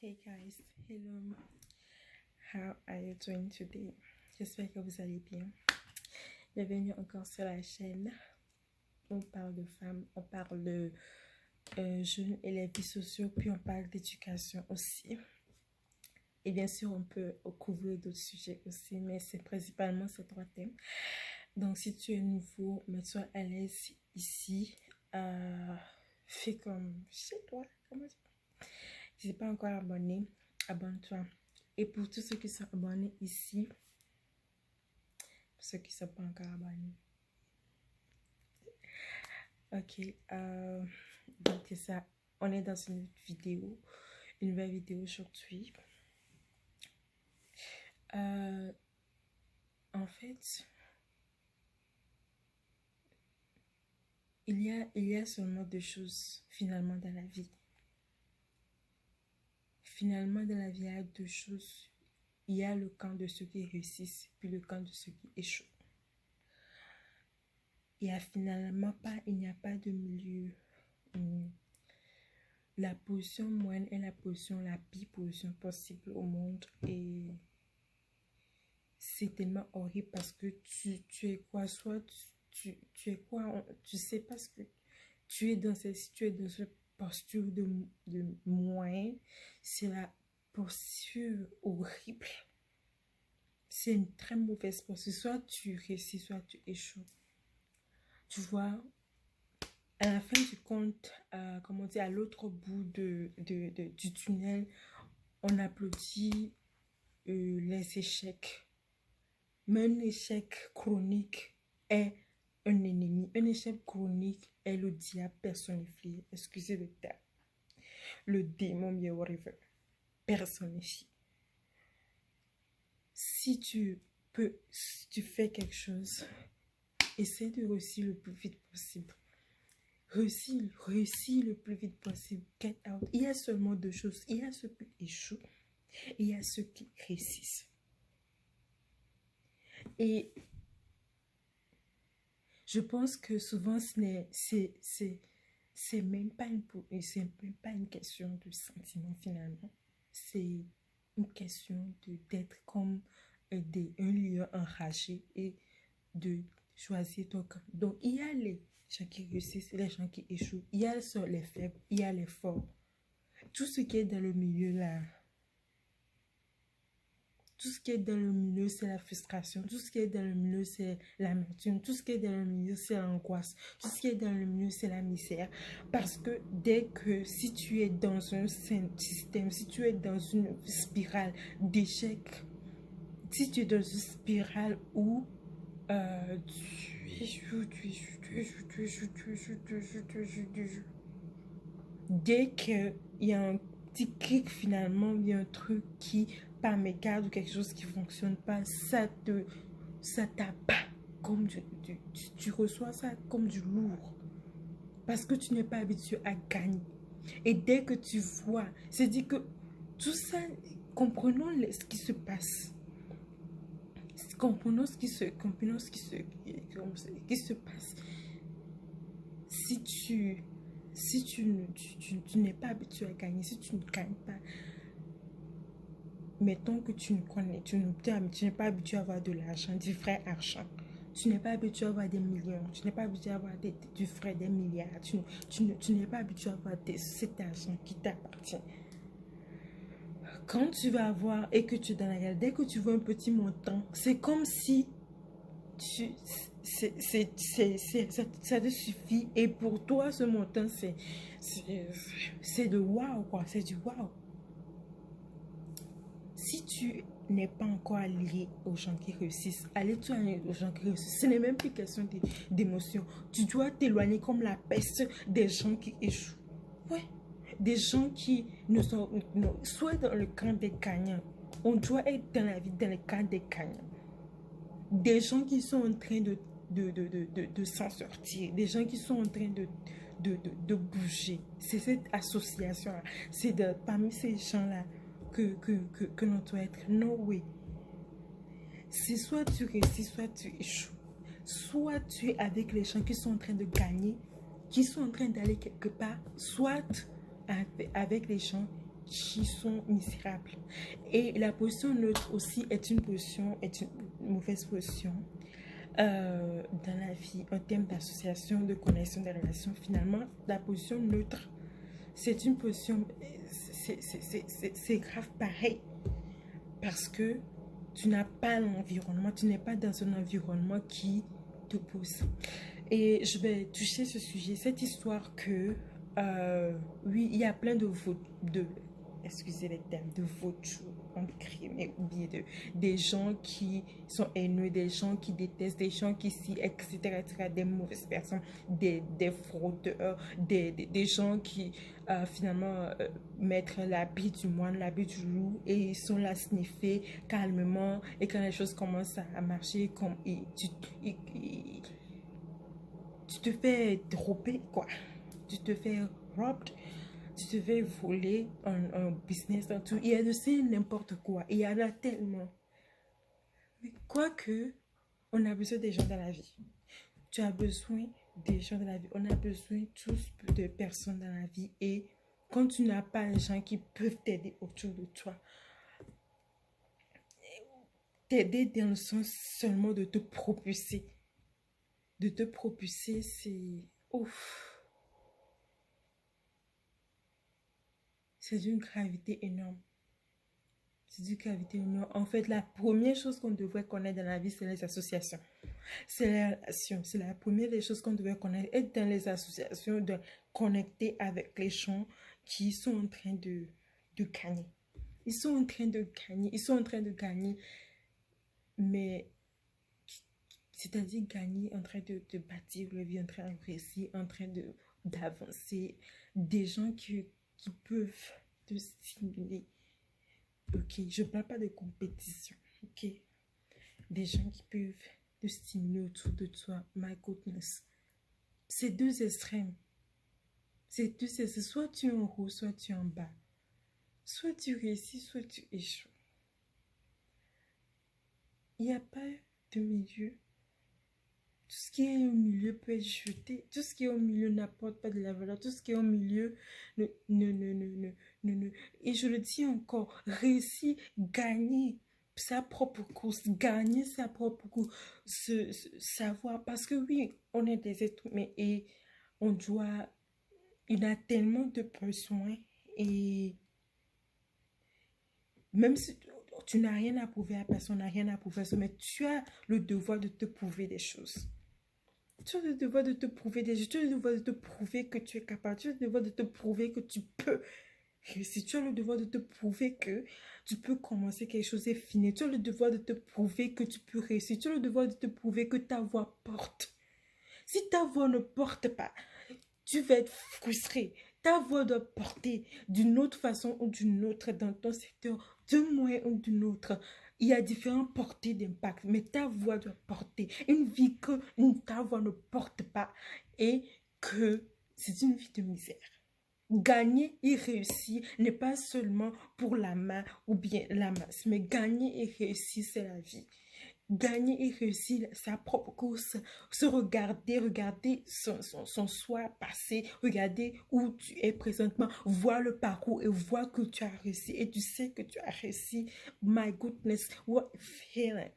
Hey guys, hello, how are you doing today? J'espère que vous allez bien. Bienvenue encore sur la chaîne. On parle de femmes, on parle de jeunes et les vies sociaux, puis on parle d'éducation aussi. Et bien sûr, on peut couvrir d'autres sujets aussi, mais c'est principalement ces trois thèmes. Donc, si tu es nouveau, mets-toi à l'aise ici. Fais comme chez toi, comment dire? Si tu n'es pas encore abonné, abonne-toi. Et pour tous ceux qui sont abonnés ici, pour ceux qui ne sont pas encore abonnés. Ok, donc c'est ça. On est dans une nouvelle vidéo aujourd'hui. En fait, il y a seulement deux choses finalement dans la vie. Finalement, dans la vie, il y a deux choses. Il y a le camp de ceux qui réussissent, puis le camp de ceux qui échouent. Il n'y a pas de milieu. La position moyenne est la position, la pire position possible au monde. Et c'est tellement horrible parce que tu es quoi, soit tu es quoi, tu sais parce que tu es dans cette posture de moyen. C'est la posture horrible. C'est une très mauvaise posture. Soit tu réussis, soit tu échoues. Tu vois, à la fin du compte, comment dire, à l'autre bout du tunnel, on applaudit les échecs. Mais un échec chronique est un ennemi. Un échec chronique est le diable personnifié. Excusez le terme. Le démon, whatever. Personnifié. Si tu fais quelque chose, essaie de réussir le plus vite possible. Réussis le plus vite possible. Get out. Il y a seulement deux choses. Il y a ceux qui échouent et il y a ceux qui réussissent. Et je pense que souvent, c'est même pas une question de sentiment finalement. C'est une question d'être comme un lion enragé et de choisir ton camp. Donc, il y a les gens qui réussissent et les gens qui échouent. Il y a les faibles, il y a les forts. Tout ce qui est dans le milieu là, tout ce qui est dans le milieu, c'est la frustration. Tout ce qui est dans le milieu, c'est l'amertume. Tout ce qui est dans le milieu, c'est l'angoisse. Tout ce qui est dans le milieu, c'est la misère. Parce que si tu es dans un système, si tu es dans une spirale d'échecs, si tu es dans une spirale où tu échoues. Dès qu'il y a un petit clic, finalement, il y a un truc qui, par mégarde ou quelque chose qui ne fonctionne pas, ça t'abat comme tu reçois ça comme du lourd. Parce que tu n'es pas habitué à gagner. Et dès que tu vois, c'est dit que tout ça, comprenons ce qui se passe. Comprenons ce qui se passe. Si tu n'es pas habitué à gagner, si tu ne gagnes pas, mettons que tu n'es pas habitué à avoir de l'argent, du vrai argent. Tu n'es pas habitué à avoir des millions, tu n'es pas habitué à avoir du vrai des milliards, tu n'es pas habitué à avoir cet argent qui t'appartient. Quand tu vas avoir et que tu es dans la galère, dès que tu vois un petit montant, c'est comme si ça te suffit. Et pour toi, ce montant, c'est de waouh, quoi. C'est du waouh. Si tu n'es pas encore allié aux gens qui réussissent, allez-toi aux gens qui réussissent. Ce n'est même plus question d'émotion. Tu dois t'éloigner comme la peste des gens qui échouent. Ouais. Des gens qui ne sont soit dans le camp des gagnants. On doit être dans la vie dans le camp des gagnants. Des gens qui sont en train de s'en sortir. Des gens qui sont en train de bouger. C'est cette association-là. C'est parmi ces gens-là que l'on doit être. No way. C'est soit tu réussis, soit tu échoues. Soit tu es avec les gens qui sont en train de gagner, qui sont en train d'aller quelque part, soit avec les gens qui sont misérables. Et la position neutre aussi est une mauvaise position dans la vie, en termes d'association, de connexion des relations. Finalement, la position neutre, c'est une position, c'est grave pareil, parce que tu n'as pas l'environnement, tu n'es pas dans un environnement qui te pousse. Et je vais toucher ce sujet, cette histoire que, oui, il y a plein excusez les termes, de vautours en crime, ou bien des gens qui sont haineux, des gens qui détestent, des gens qui s'y, etc., des mauvaises personnes, des fraudeurs, des gens qui finalement mettent l'habit du moine, l'habit du loup, et ils sont là sniffer calmement, et quand les choses commencent à marcher, comme tu te fais dropper, quoi. Tu te fais robbed, tu te fais voler un business, un tout. Il y a de c'est n'importe quoi. Il y en a tellement. Mais quoique, on a besoin des gens dans la vie. Tu as besoin des gens dans la vie. On a besoin tous de personnes dans la vie. Et quand tu n'as pas les gens qui peuvent t'aider autour de toi, t'aider dans le sens seulement de te propulser. De te propulser, c'est... Ouf. C'est d'une gravité énorme. C'est d'une gravité énorme. En fait, la première chose qu'on devrait connaître dans la vie, c'est les associations. C'est les relations. C'est la première des choses qu'on devrait connaître. Être dans les associations, de connecter avec les gens qui sont en train de gagner. Ils sont en train de gagner. Ils sont en train de gagner. Mais, c'est-à-dire gagner, en train de bâtir leur vie, en train de réussir, en train d'avancer. Des gens qui peuvent te stimuler. Ok, je ne parle pas de compétition. Ok, des gens qui peuvent te stimuler autour de toi. My goodness. C'est deux extrêmes. C'est deux extrêmes. Soit tu es en haut, soit tu es en bas. Soit tu réussis, soit tu échoues. Il n'y a pas de milieu. Tout ce qui est au milieu peut être jeté. Tout ce qui est au milieu n'apporte pas de la valeur. Tout ce qui est au milieu ne. Et je le dis encore, réussir, gagner sa propre course, gagner sa propre course, savoir. Parce que oui, on est des êtres humains et on doit. Il a tellement de besoins et même si tu n'as rien à prouver à personne, n'a rien à prouver à personne, mais tu as le devoir de te prouver des choses. Tu as le devoir de te prouver des choses. Tu as le devoir de te prouver que tu es capable. Tu as le devoir de te prouver que tu peux réussir. Tu as le devoir de te prouver que tu peux commencer quelque chose et finir. Tu as le devoir de te prouver que tu peux réussir. Tu as le devoir de te prouver que ta voix porte. Si ta voix ne porte pas, tu vas être frustré. Ta voix doit porter d'une autre façon ou d'une autre dans ton secteur, d'un moyen ou d'une autre. Il y a différentes portées d'impact, mais ta voix doit porter. Une vie que ta voix ne porte pas et que c'est une vie de misère. Gagner et réussir n'est pas seulement pour la main ou bien la masse, mais gagner et réussir, c'est la vie. Gagner et réussir sa propre course, se regarder son soi passé, regarder où tu es présentement, voir le parcours et voir que tu as réussi et tu sais que tu as réussi. My goodness, what feeling.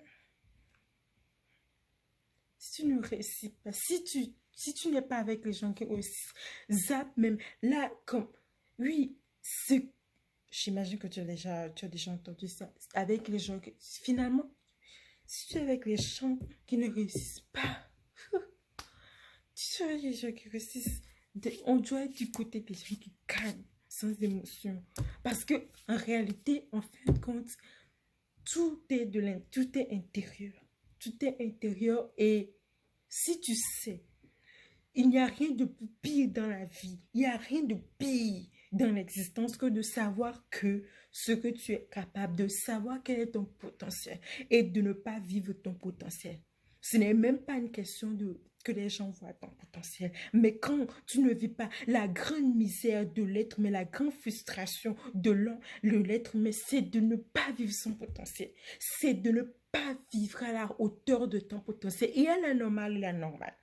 Si tu ne réussis pas, si tu n'es pas avec les gens qui réussissent, zap même, là, comme, oui, j'imagine que tu as déjà entendu ça, avec les gens qui, finalement, si tu es avec les gens qui ne réussissent pas, tu es avec les gens qui réussissent, on doit être du côté des gens qui gagnent sans émotion. Parce que en réalité, en fin de compte, tout est intérieur. Tout est intérieur et si tu sais, il n'y a rien de pire dans la vie. Il n'y a rien de pire dans l'existence que de savoir que ce que tu es capable, de savoir quel est ton potentiel et de ne pas vivre ton potentiel. Ce n'est même pas une question de que les gens voient ton potentiel. Mais quand tu ne vis pas la grande misère de l'être, mais la grande frustration de l'être, mais c'est de ne pas vivre son potentiel. C'est de ne pas vivre à la hauteur de ton potentiel. Il y a la normale et la normale.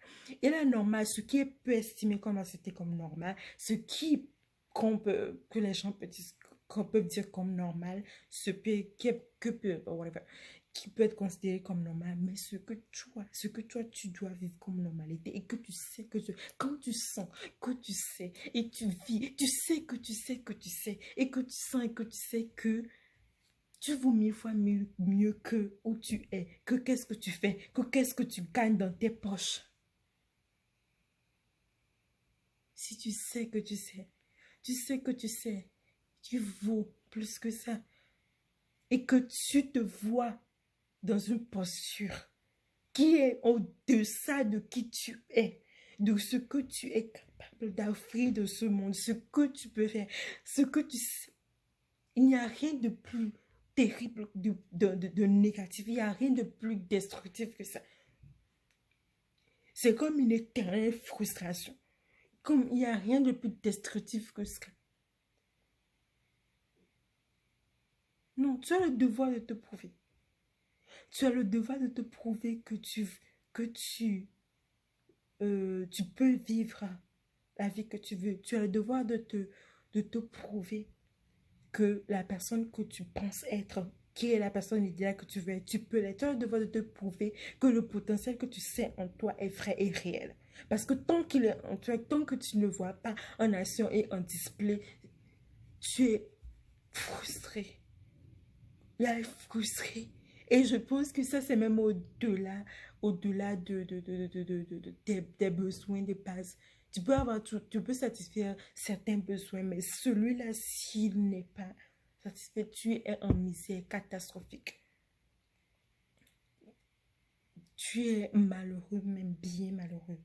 Et la normale, ce qui peut estimer comme accepté comme normal, ce qui que les gens peuvent dire qu'on peut dire comme normal, whatever, qui peut être considéré comme normal, mais ce que toi, tu dois vivre comme normalité et que tu sais quand tu sens que tu sais et tu vis, tu sais que tu sais que tu sais et que tu sens et que tu sais que tu vaux 1000 fois mieux que où tu es, que qu'est-ce que tu fais, que qu'est-ce que tu gagnes dans tes poches. Si tu sais que tu sais, tu sais que tu sais, tu vaux plus que ça et que tu te vois dans une posture qui est au-deçà de qui tu es, de ce que tu es capable d'offrir de ce monde, ce que tu peux faire, ce que tu sais. Il n'y a rien de plus terrible, de négatif, il n'y a rien de plus destructif que ça. C'est comme une éternelle frustration. Comme il n'y a rien de plus destructif que ça. Non, tu as le devoir de te prouver. Tu as le devoir de te prouver que tu peux vivre la vie que tu veux. Tu as le devoir de te prouver que la personne que tu penses être, qui est la personne idéale que tu veux être, tu peux l'être. Tu as le devoir de te prouver que le potentiel que tu sais en toi est vrai et réel. Parce que tant qu'il est en toi, tant que tu ne le vois pas en action et en display, tu es frustré. Il est frustré. Et je pense que ça, c'est même au-delà des besoins de base. Tu peux avoir tout, tu peux satisfaire certains besoins, mais celui-là, s'il n'est pas satisfait, tu es en misère catastrophique. Tu es malheureux, même bien malheureux.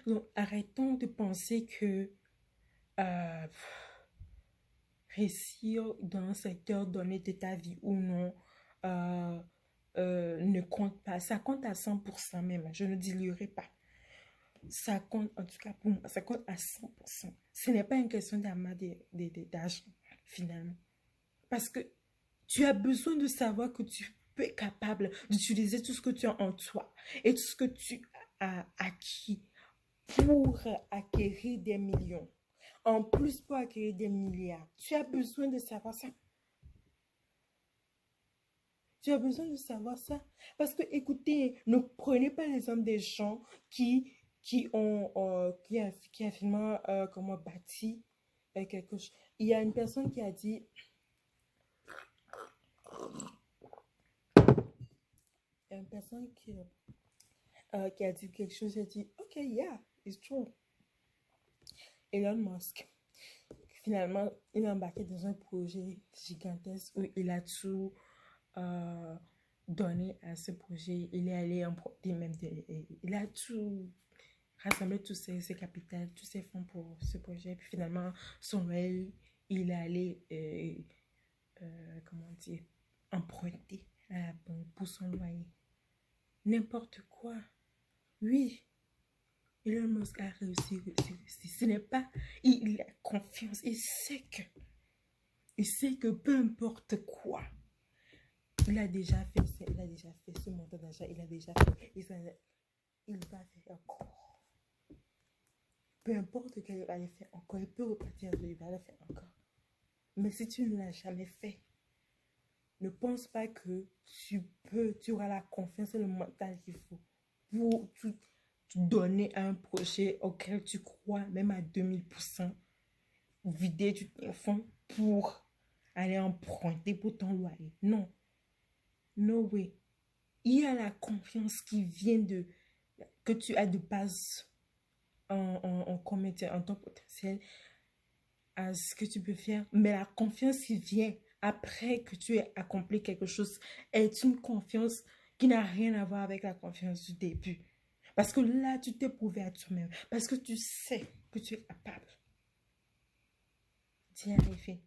Donc, arrêtons de penser que euh, réussir dans un secteur donné de ta vie ou non euh, ne compte pas. Ça compte à 100% même. Je ne diluerai pas. Ça compte, en tout cas pour moi, ça compte à 100%. Ce n'est pas une question d'argent, finalement. Parce que tu as besoin de savoir que tu peux être capable d'utiliser tout ce que tu as en toi et tout ce que tu as acquis pour acquérir des millions. En plus, pour acquérir des milliards, tu as besoin de savoir ça. Tu as besoin de savoir ça. Parce que, écoutez, ne prenez pas l'exemple des gens qui a finalement comment, bâti quelque chose. Il y a une personne qui a dit, il y a une personne qui a dit quelque chose, elle a dit, OK, yeah, it's true. Elon Musk, finalement, il est embarqué dans un projet gigantesque où il a tout euh, donné à ce projet. Il est allé emprunter même il a tout rassemblé tous ses capitales, tous ses fonds pour ce projet. Puis finalement, son mail, il est allé, comment dire, emprunter à la banque pour son loyer. N'importe quoi. Oui, Elon Musk a réussi. Ce n'est pas, il a confiance. Il sait que peu importe quoi, il a déjà fait ce montant d'argent, il a déjà fait, il va faire encore. Peu importe qu'il va le faire encore, il peut repartir de il va le faire encore. Mais si tu ne l'as jamais fait, ne pense pas que tu auras la confiance et le mental qu'il faut pour te donner à un projet auquel tu crois, même à 2000%, vider du fond pour aller emprunter pour ton loyer. Non. No way. Il y a la confiance qui vient que tu as de base en ton potentiel, à ce que tu peux faire. Mais la confiance qui vient après que tu aies accompli quelque chose est une confiance qui n'a rien à voir avec la confiance du début. Parce que là, tu t'es prouvé à toi-même. Parce que tu sais que tu es capable d'y arriver.